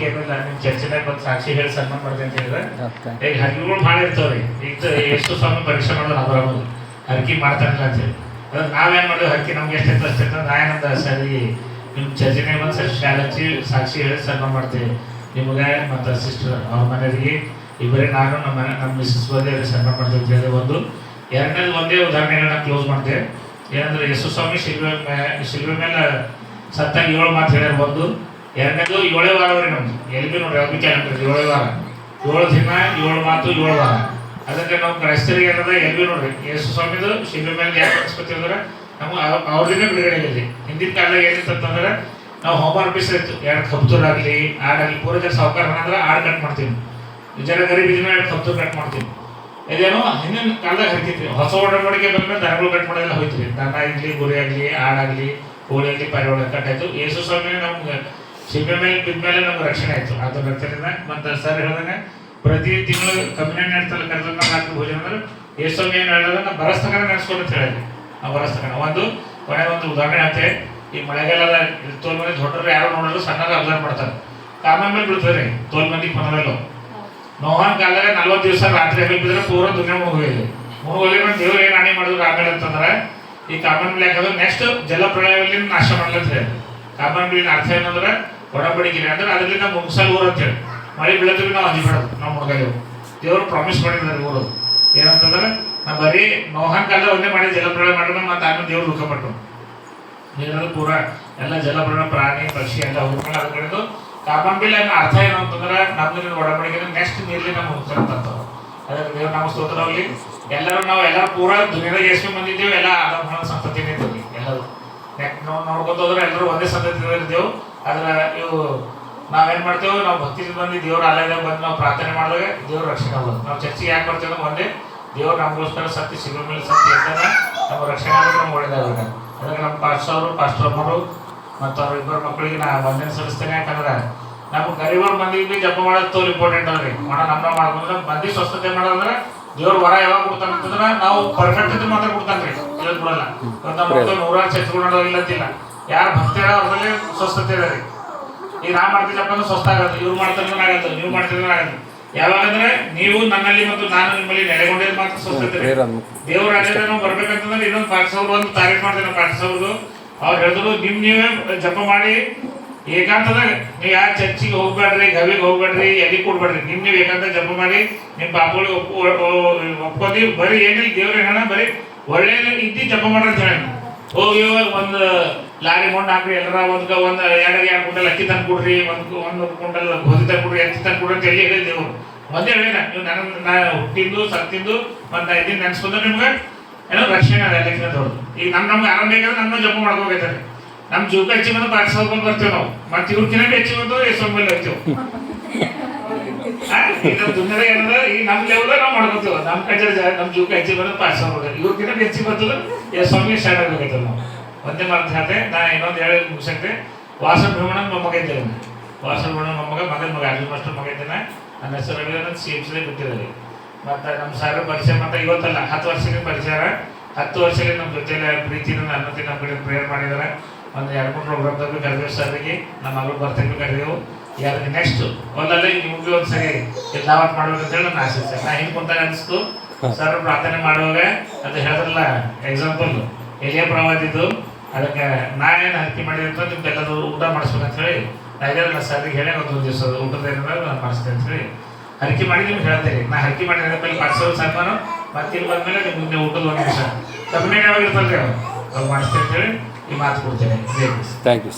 ಏನಿಲ್ಲ ನಿಮ್ಮ ಚರ್ಚೆದಾಗ ಬಂದು ಸಾಕ್ಷಿ ಹೇಳಿ ಸನ್ಮಾನ ಮಾಡ್ದೆ ಅಂತ ಹೇಳಿದ್ರೆ ಈಗ ಹರಿಗಳು ಭಾಳ ಇರ್ತಾವ್ರಿ. ಈಗ ಎಷ್ಟು ಸ್ವಾಮಿ ಪರೀಕ್ಷೆ ಮಾಡೋದು ಅಬರಬಹುದು ಹರಕಿ ಮಾಡ್ತಾನಿಲ್ಲ ಅಂತ ಹೇಳಿ ಅದ್ರ ನಾವೇನು ಮಾಡಿದ್ವಿ ಹರಕಿ ನಮ್ಗೆ ಎಷ್ಟು ಅಷ್ಟೇ ನಾ ಏನಂದ ಸರಿ ನಿಮ್ಮ ಚರ್ಚೆನಾಗ ಬಂದು ಸರ್ ಶಾಲೆ ಹಚ್ಚಿ ಸಾಕ್ಷಿ ಹೇಳಿ ಸನ್ಮಾನ ಮಾಡ್ತೀವಿ ನಿಮಗೆ ಮತ್ತು ಸಿಸ್ಟರ್ ಅವ್ರ ಮನೆಯವರಿಗೆ ಇಬ್ಬರೇ ನಾನು ನಮ್ಮ ಮಿಸ್ಸಸ್ ಬಂದೇ ಸನ್ಮಾನ ಮಾಡ್ತೀವಿ ಅಂತ ಹೇಳಿ ಒಂದು ಎರಡನೇದು ಒಂದೇ ಉದಾಹರಣೆಗಳನ್ನ ಕ್ಲೋಸ್ ಮಾಡ್ತೇವೆ. ಏನಂದ್ರೆ ಯೇಸು ಸ್ವಾಮಿ ಶಿಲ್ವೆ ಮೇಲೆ ಸತ್ತಾಗ 7 ಮಾತು ಹೇಳ್ಯಾರ. ಒಂದು ಎರಡನೇದು 7 ವಾರವ್ರಿ ನಮ್ದು ಎಲ್ಲಿ ಬಿ ನೋಡ್ರಿ ಅವ್ರಿಗೆ ಕ್ಯಾಲೆಂಡರ್ 7 ವಾರ 7 ದಿನ 7 ಮಾತು 7 ವಾರ. ಅದಕ್ಕೆ ನಾವು ಕ್ರೈಸ್ತರಿಗೆ ಏನದ ಎಲ್ಲಿ ಬಿ ನೋಡ್ರಿ ಯೇಸು ಸ್ವಾಮಿದು ಶಿಲ್ವೆ ಮೇಲೆ ಯಾಕೆ ಕಳಿಸ್ಕೊತೀವಿ ಅಂದ್ರೆ ನಮ್ಗೆ ಅವ್ರದಿನ ಬಿಡುಗಡೆ ಇದೆ. ಹಿಂದಿನ ಕಾಲದಾಗ ಏನಿರ್ತಂದ್ರೆ ನಾವು ಹೋಮ್ವರ್ಕ್ ಬಿಸ್ ಇತ್ತು 2 ಕಬ್ತೂರಾಗಲಿ ಆಡಾಗಲಿ ಪೂರ ಜನ ಸಾವುಕಾರ ಅಂದ್ರೆ ಆಡು ಕಟ್ ಮಾಡ್ತೀವಿ. ಜನ ಗರೀಬ್ ಇದನ್ನ 2 ಕಬ್ತೂರು ಕಟ್ ಮಾಡ್ತೀವಿ. ಇದೇನೋ ಹಿಂದಿನ ಕಾಲದಾಗ ಹರಿತಿದ್ವಿ. ಹೊಸ ಒಡಂಬಡಿಕೆ ಬಂದ್ಮೇಲೆ ದನಗಳು ಕಟ್ ಮಾಡೋದೆಲ್ಲ ಹೋಯ್ತಿರಿ. ದನ ಆಗಲಿ ಗುರಿ ಆಗಲಿ ಆಡಾಗಲಿ ಕೋಳಿ ಆಗಲಿ ಪರಿವಾಳ ಕಟ್ಟಾಯ್ತು. ಯೇಸು ಸ್ವಾಮಿ ನಮ್ಗೆ ಶಿಲ್ಪೆ ಮೇಲೆ ಬಿದ್ಮೇಲೆ ನಮ್ಗೆ ರಕ್ಷಣೆ ಆಯ್ತು. ಅದು ರಕ್ಷಣೆಯಿಂದ ಮತ್ತು ಸರ್ ಹೇಳಿದಾಗ ಪ್ರತಿ ತಿಂಗಳು ಕಮ್ಯುನಿಯನ್ ನಡ್ತಲ್ಲ ಕರೆದ ರಾತ್ರಿ ಭೋಜನ ಅಂದ್ರೆ ಯೇಸು ಸ್ವಾಮಿ ಏನು ಹೇಳಿದಾಗ ನಾವು ಬರಸ್ತಕನ ನೆನೆಸ್ಕೊಂಡು ಅಂತ ಹೇಳಿದ್ವಿ. ನಾವು ಬರಸ್ತಕನ ಒಂದು ಒಂದು ಉದಾಹರಣೆ ಆಗ್ತದೆ. ಈ ಮಳೆಗಾಲದ ತೋಲ್ ಮಂದಿ ದೊಡ್ಡರು ಯಾರು ನೋಡಿದ್ರು ಸಣ್ಣದ ಅಬ್ಸರ್ವ್ ಮಾಡ್ತಾರೆ. ಕಾಮನ್ ಮೇಲೆ ಬೀಳ್ತಾರೆ ತೋಲ್ ಮಂದಿ ಕೊನೆಯಲ್ಲೂ. ನೋಹನ್ ಕಾಲದಾಗ 40 ದಿವಸ ರಾತ್ರಿ ಹಗಲು ಬಿದ್ದರೆ ಪೂರ ದುನಿಯಾ ಮುಗಿದಿದೆ. ಮುಗಿದ ದೇವ್ರು ಏನು ಹಾನಿ ಮಾಡಿದ್ರು ಆಮೇಲೆ ಅಂತಂದ್ರೆ ಈ ಕಾಮನ್ ಮೇಲೆ ಯಾಕಂದ್ರೆ ನೆಕ್ಸ್ಟ್ ಜಲಪ್ರಳಯದಲ್ಲಿ ನಾಶ ಮಾಡ್ಲಂತ ಹೇಳಿ. ಕಾಮನ್ ಬಿಲ್ಲಿನ ಅರ್ಥ ಏನಂದ್ರೆ ಒಡಂಬಡಿಕೆ ಅಂದ್ರೆ ಅದರಲ್ಲಿ ನಾವು ಮುಗಿಸಲ್ ಊರು ಅಂತ ಹೇಳಿ ಮಳೆ ಬೀಳತ್ತೀವಿ ನಾವು ಅಂಜಿಬಿಡೋದು. ನಾವು ಮುಳುಗದೇವು ದೇವರು ಪ್ರಾಮಿಸ್ ಮಾಡಿದ್ದಾರೆ ಊರು ಏನಂತಂದ್ರೆ ನಾವು ಬರೀ ನೋಹನ್ ಕಾಲ ಒಂದೇ ಮಾಡಿ ಜಲಪ್ರಳಯ ಮಾಡಿದ್ರೆ ಮತ್ತೆ ಆಮೇಲೆ ದೇವ್ರು ದುಃಖಪಟ್ಟು ನೀರದು ಪೂರ ಎಲ್ಲ ಜಲಪ್ರಳಯ ಪ್ರಾಣಿ ಪಕ್ಷಿ ಎಲ್ಲ ಹೋಗ್ಕೊಂಡು ಅದ್ರ ಕಡೆದು ಕಾಮನ್ ಬಿಲ್ ಅರ್ಥ ಏನು ಅಂತಂದ್ರೆ ನಮ್ದು ಒಡಂಬಡಿಕೆ ನೆಕ್ಸ್ಟ್ ನೀರ್ಲಿ ನಾವು ಮುಗಿಸ್ತಾರಂತ. ಅದಕ್ಕೆ ದೇವ್ರು ನಮ್ಮ ಸ್ತೋತ್ರ ಆಗಲಿ. ಎಲ್ಲರೂ ಪೂರ ದುನಿಯಾದಾಗ ಎಷ್ಟು ಬಂದಿದ್ದೇವೆ ಎಲ್ಲ ಆದ ಸಂತತಿನೇ ಇದ್ದೀವಿ ಎಲ್ಲರೂ. ನೋಡ್ಕೊತ ಹೋದ್ರೆ ಎಲ್ಲರೂ ಒಂದೇ ಸಂತತಿ ಇದ್ದೇವೆ. ಆದ್ರೆ ಇವು ನಾವೇನು ಮಾಡ್ತೇವೆ ನಾವು ಭಕ್ತಿ ಬಂದು ದೇವ್ರ ಆಲಯದಾಗ ಬಂದು ನಾವು ಪ್ರಾರ್ಥನೆ ಮಾಡಿದಾಗ ದೇವ್ರ ರಕ್ಷಣೆ ಆಗೋದು. ನಾವು ಚರ್ಚಿಗೆ ಯಾಕೆ ಬರ್ತೀವಿ ಅಂದ್ರೆ ಒಂದೇ ದೇವ್ರು ನಮಗೋಸ್ಕರ ಸತ್ಯ ಸಿಗೋ ಮೇಲೆ ಸತ್ಯ ಇದ್ದಾಗ ನಮ್ಮ ರಕ್ಷಣೆ ಆಗೋದು ನಮ್ಗೆ ಒಳ್ಳೇದಾಗ. ಅದಕ್ಕೆ ನಮ್ಮ ಪಾಸ್ಟರ್ ಅಮ್ಮರು ಮತ್ತು ಅವ್ರ ಇಬ್ಬರು ಮಕ್ಕಳಿಗೆ ನಾ ವಂದನೆ ಸಲ್ಲಿಸ್ತೇನೆ. ಯಾಕಂದ್ರೆ ನಮ್ಗೆ ಗರೀಬರು ಮಂದಿಗೆ ಜಪ ಮಾಡೋದು ತೋಲ್ ಇಂಪಾರ್ಟೆಂಟ್ ಅವ್ರಿ. ನಮ್ಮ ಮಾಡ್ಕೊಂಡ್ರೆ ಮಂದಿ ಸ್ವಸ್ಥತೆ ಮಾಡೋದಂದ್ರೆ ದೇವ್ರು ವರ ಯಾವಾಗ ಕೊಡ್ತಾನಂತಂದ್ರೆ ನಾವು ಪರ್ಫೆಕ್ಟ್ ಇದ್ರೆ ಮಾತ್ರ ಕೊಡ್ತಾನ್ರಿ. ಹೇಳೋದು ಬಿಡಲ್ಲ. ನಮ್ಮ 100 ಚರ್ಚ್ಗಳು ಇಲ್ಲಂತಿಲ್ಲ. ಯಾರು ಭಕ್ತಿ ಅವ್ರಲ್ಲಿ ಸ್ವಸ್ಥತೆ ಇದೆ ರೀ. ಈಗ ನಾ ಮಾಡ್ತಿದ್ದಪ್ಪ ಅಂದ್ರೆ ಸ್ವಸ್ಥ ಆಗೋದು, ಇವ್ರು ಮಾಡ್ತಾರೆ ಆಗಲ್ಲ, ನೀವು ಮಾಡ್ತಿದ್ರೆ ಆಗಲ್ಲ. ಯಾವಾಗಂದ್ರೆ ನೀವು ನನ್ನಲ್ಲಿ ಮತ್ತು ನಾನು ನಿಮ್ಮಲ್ಲಿ ನೆಲೆಗೊಂಡಿದ್ದು ಮಾತ್ರ ಸ್ವಸ್ಥತೆ. ದೇವ್ರ ರಾಜ್ಯದ ನಾವು ಬರ್ಬೇಕಂತಂದ್ರೆ ಇನ್ನೊಂದು ಪಾಠಸವ್ರು ಒಂದು ತಾರೀಫ್ ಮಾಡ್ತೇವೆ. ನಾವು ಪಾಠಸವ್ರು ಅವ್ರು ಹೇಳಿದ್ರು ನೀವೇ ಜಪ ಮಾಡಿ ಏಕಾಂತದಾಗ ನೀವು ಯಾರು ಚರ್ಚಿಗೆ ಹೋಗ್ಬೇಡ್ರಿ, ಗವಿಗೆ ಹೋಗ್ಬೇಡ್ರಿ, ಎಲ್ಲಿ ಕೊಡ್ಬೇಡ್ರಿ. ನೀವು ಏಕಾಂತ ಜಪ ಮಾಡಿ ನಿಮ್ಮ ಪಾಪಗಳಿಗೆ ಒಪ್ಕೊಂಡಿ ಬರೀ ಏನಿಲ್ಲ ದೇವ್ರ ಹೇಳ ಬರೀ ಒಳ್ಳೆ ಇದ್ದು ಜಪ ಮಾಡ್ರಿ ಅಂತ ಹೇಳಿ. ಹೋಗಿ ಒಂದು ಲಾರಿ ಮಣ್ಣು ಹಾಕ್ರಿ, ಎಲ್ಲರ ಒಂದು 2 ಕುಂಟಲ್ ಅಕ್ಕಿ ತಂದು ಕೊಡ್ರಿ, ಒಂದು ಕುಂಟಲ್ ಗೋಧಿ ತಂದು ಕೊಡ್ರಿ, ಅಕ್ಕಿ ತಂದು ಕೊಡ್ರಿ ಅಂತ ಎಲ್ಲಿ ಹೇಳಿ ದೇವ್ರು ಒಂದೇ ಹೇಳಿಲ್ಲ. ನೀವು ನಾ ಹುಟ್ಟಿದ್ದು ಸತ್ತಿದ್ದು ಮತ್ತು ಇದನ್ನು ನೆನೆಸ್ಕೊಂಡ್ರೆ ನಿಮ್ಗೆ ಏನೋ ರಕ್ಷಣೆ ಅದ ಎಲ್ಲಕ್ಕಿಂತ ದೊಡ್ಡದು. ಈಗ ನಮ್ಗೆ ಆರಾಮ ಬೇಕಾದ್ರೆ ನಮ್ಮ ಜಪ ಮಾಡ್ಕೋಬೇಕಂತಾರೆ. ನಮ್ಮ ಜೀವಕ್ಕೆ ಹೆಚ್ಚಿ ಬಂದು ಪಾಠಿಸ್ಕೊಂಡು ಬರ್ತೀವಿ ನಾವು. ಮತ್ತು ಇವ್ರಕಿನ ಹೆಚ್ಚಿ ಬಂದು ಎಷ್ಟೊಂದು ಮೇಲೆ ಹೋಗ್ತೀವಿ. ಈಗ ದುನಿಯಾದಾಗ ಏನಂದ್ರೆ ಈಗ ನಮ್ಮ ಲೆವೆಲ್ ನಾವು ಮಾಡ್ಕೊತೀವಿ. ನಮ್ಮ ಕಚೇರಿ ನಮ್ಮ ಜೀವಕ್ಕೆ ಹೆಚ್ಚಿ ಬಂದು ಪಾಠಿಸ್ಕೊಂಡು ಇವ್ರಕಿನ ಹೆಚ್ಚಿ ಬರ್ತದೆ ಸ್ವಾಮಿ ಸ್ಟಾರ್ಟ್ ಆಗಬೇಕೈತದೆ. ನಾವು ಒಂದೇ ಮಾತು ಹೇಳ್ತೆ. ನಾ ಇನ್ನೊಂದು ಹೇಳಿ ಮುಗಿಸಕ್ಕೆ ವಾಸನ ಭೀಮಣ್ಣನ ಮೊಮ್ಮಗ ಇದ್ದೇವೆ. ವಾಸನ ಭೀಮಣ್ಣನ ಮಗನ ಮಗ ಅರ್ಜುನ್ ಮಾಸ್ಟರ್ ಮಗ ಇದ್ದೇನೆ. ನನ್ನ ಹೆಸರು ರವಿದಾನ CMC ಬಿಟ್ಟಿದ್ದಾರೆ. ಮತ್ತು ನಮ್ಮ ಸಾರ ಪರಿಚಯ ಮತ್ತು ಇವತ್ತಲ್ಲ 10 ವರ್ಷದಿಂದ ಪರಿಚಯ. 10 ವರ್ಷದಲ್ಲಿ ನಮ್ಮ ಜೊತೆಲೆ ಪ್ರೀತಿನ ಅನ್ನತಿ ನಮ್ಮ ಕಡೆ ಪ್ರೇಯರ್ ಮಾಡಿದ್ದಾರೆ. ಒಂದು 2-3 ಪ್ರೋಗ್ರಾಮ್ದಾಗ ಕರೆದೇವು ಸರ್ರಿಗೆ. ನಮ್ಮ ಮಗಳು ಬರ್ತೇವೆ ಕರೆದೇವು. ಯಾರಿಗೆ ನೆಕ್ಸ್ಟ್ ಒಂದಲ್ಲೇ ನಿಮಗೆ ಒಂದು ಸರಿ ದಾವತ್ ಮಾಡ್ಬೇಕಂತೇಳಿ ನನ್ನ ಆಸೆ ಸರ್. ನಾ ಹಿಂಗೆ ಕುಂತಾಗ ಅನಿಸ್ತು ಸರ್ ಪ್ರಾರ್ಥನೆ ಮಾಡುವಾಗ ಅದು ಹೇಳಿದ್ರಲ್ಲ ಎಕ್ಸಾಂಪಲ್ ಎಲಿಯ ಪ್ರವಾದಿದ್ದು. ಅದಕ್ಕೆ ನಾನೇನು ಹರಕೆ ಮಾಡಿದೆ ಅಂತ ನಿಮ್ಗೆಲ್ಲರೂ ಊಟ ಮಾಡಿಸ್ಬೇಕಂತ ಹೇಳಿ ನಾ ಇದೆಲ್ಲ ಸರ್ರಿಗೆ ಹೇಳಿ ಒಂದು ದಿವಸ ಊಟದ ಏನಾದ್ರು ನಾನು ಮಾಡಿಸ್ತೇನೆ ಅಂತ ಹೇಳಿ ಹರಕೆ ಮಾಡಿ ನಿಮ್ಗೆ ಹೇಳ್ತೇನೆ. ನಾ ಹರಕೆ ಮಾಡಿದ ಮೇಲೆ ಪಾಠಸವ್ರ ಸನ್ಮಾನ ಮತ್ತೆ ಇಲ್ಲಿ ಬಂದಮೇಲೆ ನಿಮ್ಗೆ ಊಟದ 1 ನಿಮಿಷ ಕಮ್ಯುನಿಟಿ ಯಾವಾಗ ಇರ್ತಲ್ರಿ ಅವ್ರು ಮಾಡಿಸ್ತೇನೆ ಅಂತ ಹೇಳಿ ಈ ಮಾತು ಕೊಡ್ತೇನೆ. Thank you.